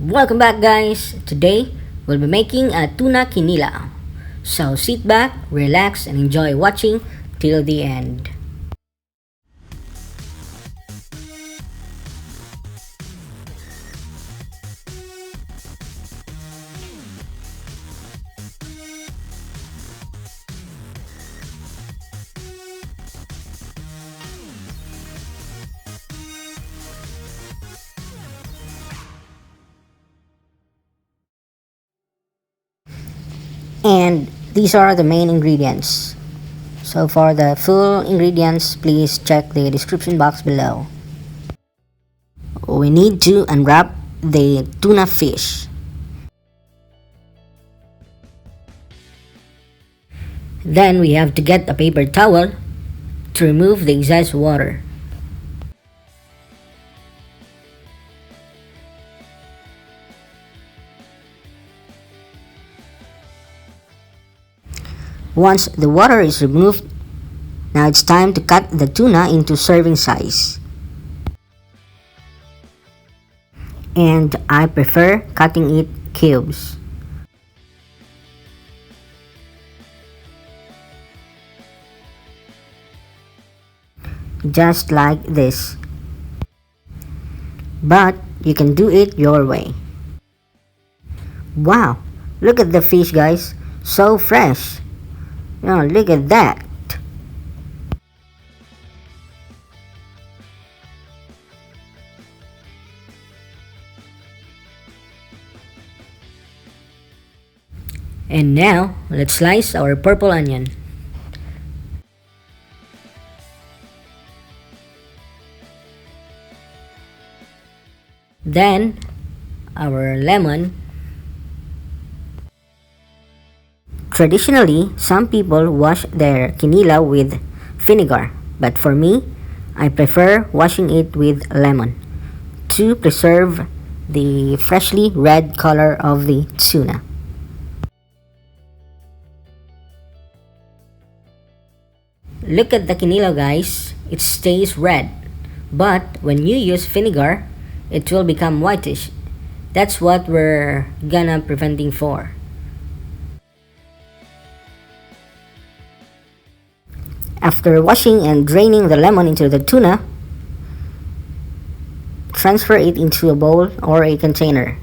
Welcome back, guys. Today we'll be making a tuna kinilaw. So sit back, relax, and enjoy watching till the end. And these are the main ingredients. So for the full ingredients, please check the description box below. We need to unwrap the tuna fish. Then we have to get a paper towel to remove the excess water. Once the water is removed, now it's time to cut the tuna into serving size. And I prefer cutting it cubes. Just like this. But you can do it your way. Wow, look at the fish, guys. So fresh. Oh, look at that. And now, let's slice our purple onion. Then, our lemon. Traditionally, some people wash their kinilaw with vinegar, but for me, I prefer washing it with lemon to preserve the freshly red color of the tuna. Look at the kinilaw, guys. It stays red, but when you use vinegar, it will become whitish. That's what we're gonna preventing for. After washing and draining the lemon into the tuna, transfer it into a bowl or a container.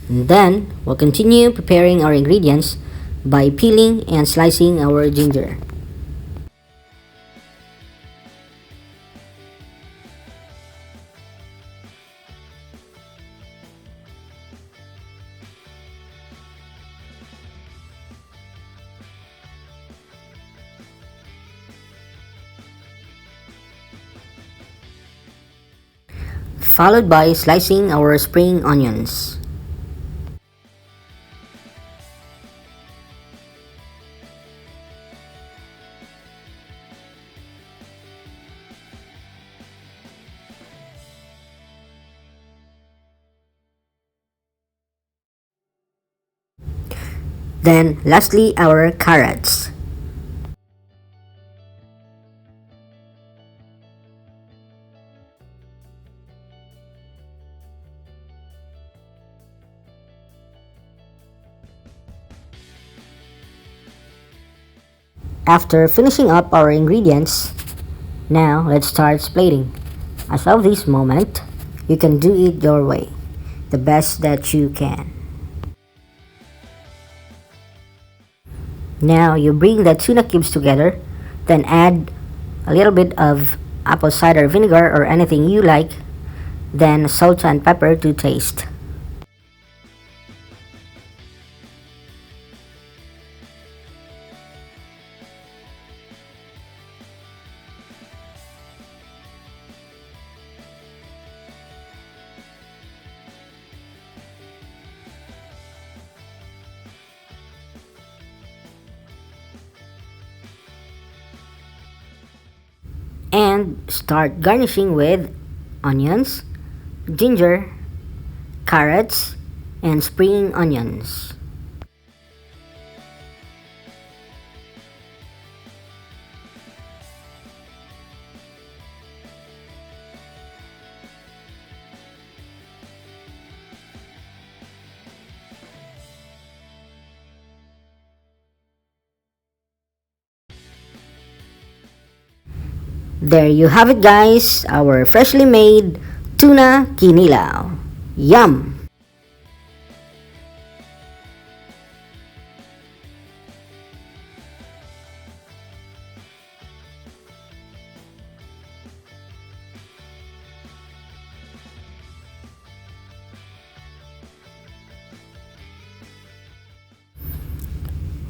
And then, we'll continue preparing our ingredients by peeling and slicing our ginger. Followed by slicing our spring onions. Then lastly, our carrots. After finishing up our ingredients, now let's start plating. As of this moment, you can do it your way, the best that you can. Now you bring the tuna cubes together, then add a little bit of apple cider vinegar or anything you like, then salt and pepper to taste. And start garnishing with onions, ginger, carrots, and spring onions. There you have it guys, our freshly made tuna kinilaw. Yum!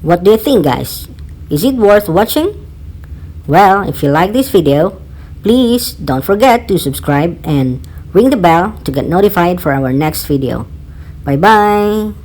What do you think guys? Is it worth watching? Well, if you like this video, please don't forget to subscribe and ring the bell to get notified for our next video. Bye bye!